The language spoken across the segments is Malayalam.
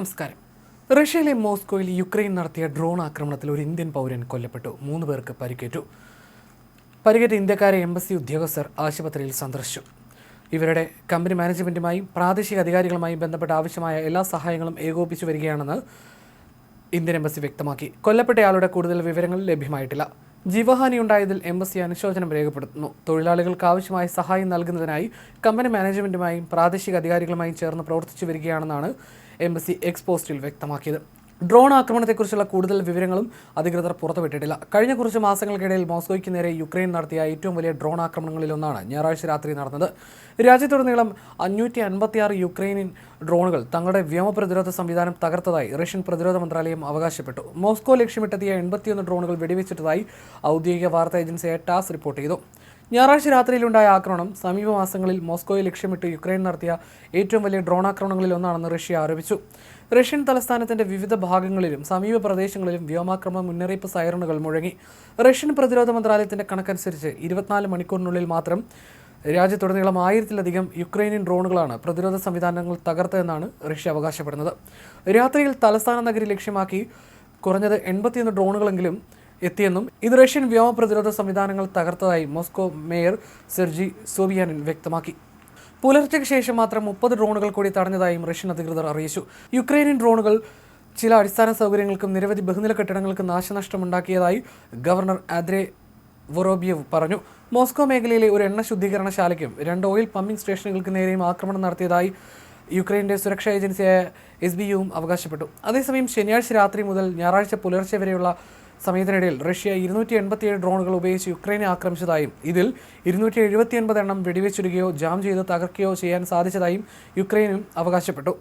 നമസ്കാരം. റഷ്യയിലെ മോസ്കോയിൽ യുക്രൈൻ നടത്തിയ ഡ്രോൺ ആക്രമണത്തിൽ ഒരു ഇന്ത്യൻ പൗരൻ കൊല്ലപ്പെട്ടു. 3 പേർക്ക് പരിക്കേറ്റു. പരിക്കേറ്റ ഇന്ത്യക്കാരെ എംബസി ഉദ്യോഗസ്ഥർ ആശുപത്രിയിൽ സന്ദർശിച്ചു. ഇവരുടെ കമ്പനി മാനേജ്മെൻറ്റുമായും പ്രാദേശിക അധികാരികളുമായും ബന്ധപ്പെട്ട ആവശ്യമായ എല്ലാ സഹായങ്ങളും ഏകോപിപ്പിച്ചു വരികയാണെന്ന് ഇന്ത്യൻ എംബസി വ്യക്തമാക്കി. കൊല്ലപ്പെട്ടയാളുടെ കൂടുതൽ വിവരങ്ങൾ ലഭ്യമായിട്ടില്ല. ജീവഹാനിയുണ്ടായതിൽ എംബസി അനുശോചനം രേഖപ്പെടുത്തുന്നു. തൊഴിലാളികൾക്ക് ആവശ്യമായ സഹായം നൽകുന്നതിനായി കമ്പനി മാനേജ്മെൻറ്റുമായും പ്രാദേശിക അധികാരികളുമായും ചേർന്ന് പ്രവർത്തിച്ചു വരികയാണെന്നാണ് എംബസി എക്സ് പോസ്റ്റിൽ വ്യക്തമാക്കിയത്. ഡ്രോൺ ആക്രമണത്തെക്കുറിച്ചുള്ള കൂടുതൽ വിവരങ്ങളും അധികൃതർ പുറത്തുവിട്ടിട്ടില്ല. കഴിഞ്ഞ കുറച്ച് മാസങ്ങൾക്കിടയിൽ മോസ്കോയ്ക്ക് നേരെ യുക്രൈൻ നടത്തിയ ഏറ്റവും വലിയ ഡ്രോൺ ആക്രമണങ്ങളിലൊന്നാണ് ഞായറാഴ്ച രാത്രി നടന്നത്. രാജ്യത്തുടനീളം 556 യുക്രൈനിയൻ ഡ്രോണുകൾ തങ്ങളുടെ വ്യോമപ്രതിരോധ സംവിധാനം തകർത്തതായി റഷ്യൻ പ്രതിരോധ മന്ത്രാലയം അവകാശപ്പെട്ടു. മോസ്കോ ലക്ഷ്യമിട്ടെത്തിയ 81 ഡ്രോണുകൾ വെടിവെച്ചിട്ടതായി ഔദ്യോഗിക വാർത്താ ഏജൻസിയായ ടാസ് റിപ്പോർട്ട് ചെയ്തു. ഞായറാഴ്ച രാത്രിയിലുണ്ടായ ആക്രമണം സമീപ മാസങ്ങളിൽ മോസ്കോയെ ലക്ഷ്യമിട്ട് യുക്രൈൻ നടത്തിയ ഏറ്റവും വലിയ ഡ്രോൺ ആക്രമണങ്ങളിൽ ഒന്നാണെന്ന് റഷ്യ ആരോപിച്ചു. റഷ്യൻ തലസ്ഥാനത്തിന്റെ വിവിധ ഭാഗങ്ങളിലും സമീപ പ്രദേശങ്ങളിലും വ്യോമാക്രമണ മുന്നറിയിപ്പ് സൈറണുകൾ മുഴങ്ങി. റഷ്യൻ പ്രതിരോധ മന്ത്രാലയത്തിന്റെ കണക്കനുസരിച്ച് 24 മണിക്കൂറിനുള്ളിൽ മാത്രം രാജ്യത്തുടനീളം 1000-ലധികം യുക്രൈനിയൻ ഡ്രോണുകളാണ് പ്രതിരോധ സംവിധാനങ്ങൾ തകർത്തതെന്നാണ് റഷ്യ അവകാശപ്പെടുന്നത്. രാത്രിയിൽ തലസ്ഥാന നഗരി ലക്ഷ്യമാക്കി കുറഞ്ഞത് 81 ഡ്രോണുകളെങ്കിലും എത്തിയെന്നും ഇത് റഷ്യൻ വ്യോമ പ്രതിരോധ സംവിധാനങ്ങൾ തകർത്തതായി മോസ്കോ മേയർ സെർജി സോബിയാനിൻ വ്യക്തമാക്കി. പുലർച്ചയ്ക്ക് ശേഷം മാത്രം 30 ഡ്രോണുകൾ കൂടി തടഞ്ഞതായും റഷ്യൻ അധികൃതർ അറിയിച്ചു. യുക്രൈനിയൻ ഡ്രോണുകൾ ചില അടിസ്ഥാന സൗകര്യങ്ങൾക്കും നിരവധി ബഹുനില കെട്ടിടങ്ങൾക്കും നാശനഷ്ടമുണ്ടാക്കിയതായി ഗവർണർ ആന്ദ്രേ വൊറോബിയേവ് പറഞ്ഞു. മോസ്കോ മേഖലയിലെ ഒരു എണ്ണ ശുദ്ധീകരണശാലയ്ക്കും 2 ഓയിൽ പമ്പിംഗ് സ്റ്റേഷനുകൾക്ക് നേരെയും ആക്രമണം നടത്തിയതായി യുക്രൈൻ്റെ സുരക്ഷാ ഏജൻസിയായ SBUവും അവകാശപ്പെട്ടു. അതേസമയം ശനിയാഴ്ച രാത്രി മുതൽ ഞായറാഴ്ച പുലർച്ചെ വരെയുള്ള സമയത്തിനിടയിൽ റഷ്യ 287 ഡ്രോണുകൾ ഉപയോഗിച്ച് യുക്രൈനെ ആക്രമിച്ചതായും ഇതിൽ 279 എണ്ണം വെടിവെച്ചിടുകയോ ജാം ചെയ്ത് തകർക്കുകയോ ചെയ്യാൻ സാധിച്ചതായും യുക്രൈനും അവകാശപ്പെട്ടു.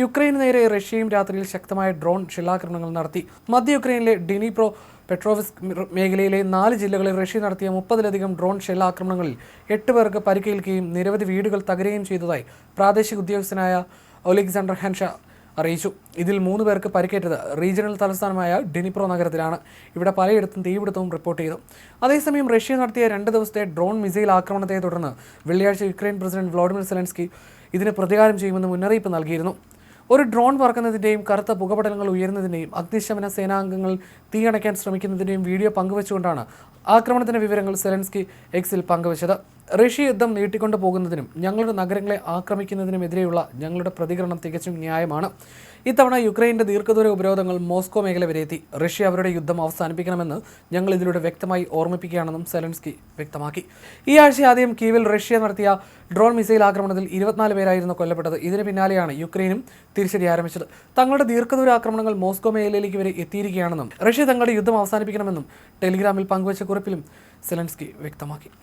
യുക്രൈന് നേരെ റഷ്യയും രാത്രിയിൽ ശക്തമായ ഡ്രോൺ ഷെല്ലാക്രമണങ്ങൾ നടത്തി. മധ്യ യുക്രൈനിലെ ഡിനിപ്രോ പെട്രോവിസ്ക് മേഖലയിലെ 4 ജില്ലകളിൽ റഷ്യ നടത്തിയ 30-ലധികം ഡ്രോൺ ഷെല്ലാക്രമണങ്ങളിൽ 8 പേർക്ക് പരിക്കേൽക്കുകയും നിരവധി വീടുകൾ തകരുകയും ചെയ്തതായി പ്രാദേശിക ഉദ്യോഗസ്ഥനായ ഒലെക്സാണ്ടർ ഹൻഷ അറിയിച്ചു. ഇതിൽ 3 പേർക്ക് പരിക്കേറ്റത് റീജിയണൽ തലസ്ഥാനമായ ഡിനിപ്രോ നഗരത്തിലാണ്. ഇവിടെ പലയിടത്തും തീപിടുത്തവും റിപ്പോർട്ട് ചെയ്തു. അതേസമയം റഷ്യ നടത്തിയ 2 ദിവസത്തെ ഡ്രോൺ മിസൈൽ ആക്രമണത്തെ തുടർന്ന് വെള്ളിയാഴ്ച യുക്രൈൻ പ്രസിഡന്റ് വ്ളാഡിമിർ സെലൻസ്കി ഇതിന് പ്രതികാരം ചെയ്യുമെന്ന് മുന്നറിയിപ്പ് നൽകിയിരുന്നു. ഒരു ഡ്രോൺ പറക്കുന്നതിൻ്റെയും കറുത്ത പുകപടലങ്ങൾ ഉയരുന്നതിൻ്റെയും അഗ്നിശമന സേനാംഗങ്ങൾ തീയണയ്ക്കാൻ ശ്രമിക്കുന്നതിൻ്റെയും വീഡിയോ പങ്കുവച്ചുകൊണ്ടാണ് ആക്രമണത്തിൻ്റെ വിവരങ്ങൾ സെലൻസ്കി എക്സിൽ പങ്കുവച്ചത്. റഷ്യ യുദ്ധം നീട്ടിക്കൊണ്ടു പോകുന്നതിനും ഞങ്ങളുടെ നഗരങ്ങളെ ആക്രമിക്കുന്നതിനുമെതിരെയുള്ള ഞങ്ങളുടെ പ്രതികരണം തികച്ചും ന്യായമാണ്. ഇത്തവണ യുക്രൈൻ്റെ ദീർഘദൂര ഉപരോധങ്ങൾ മോസ്കോ മേഖല വരെ എത്തി. റഷ്യ അവരുടെ യുദ്ധം അവസാനിപ്പിക്കണമെന്ന് ഞങ്ങൾ ഇതിലൂടെ വ്യക്തമായി ഓർമ്മിപ്പിക്കുകയാണെന്നും സെലൻസ്കി വ്യക്തമാക്കി. ഈ ആഴ്ച ആദ്യം കീവിൽ റഷ്യ നടത്തിയ ഡ്രോൺ മിസൈൽ ആക്രമണത്തിൽ 24 പേരായിരുന്നു കൊല്ലപ്പെട്ടത്. ഇതിന് പിന്നാലെയാണ് യുക്രൈനും തിരിച്ചടി ആരംഭിച്ചത്. തങ്ങളുടെ ദീർഘദൂര ആക്രമണങ്ങൾ മോസ്കോ മേഖലയിലേക്ക് വരെ എത്തിയിരിക്കുകയാണെന്നും റഷ്യ തങ്ങളുടെ യുദ്ധം അവസാനിപ്പിക്കണമെന്നും ടെലിഗ്രാമിൽ പങ്കുവച്ച കുറിപ്പിലും സെലൻസ്കി വ്യക്തമാക്കി.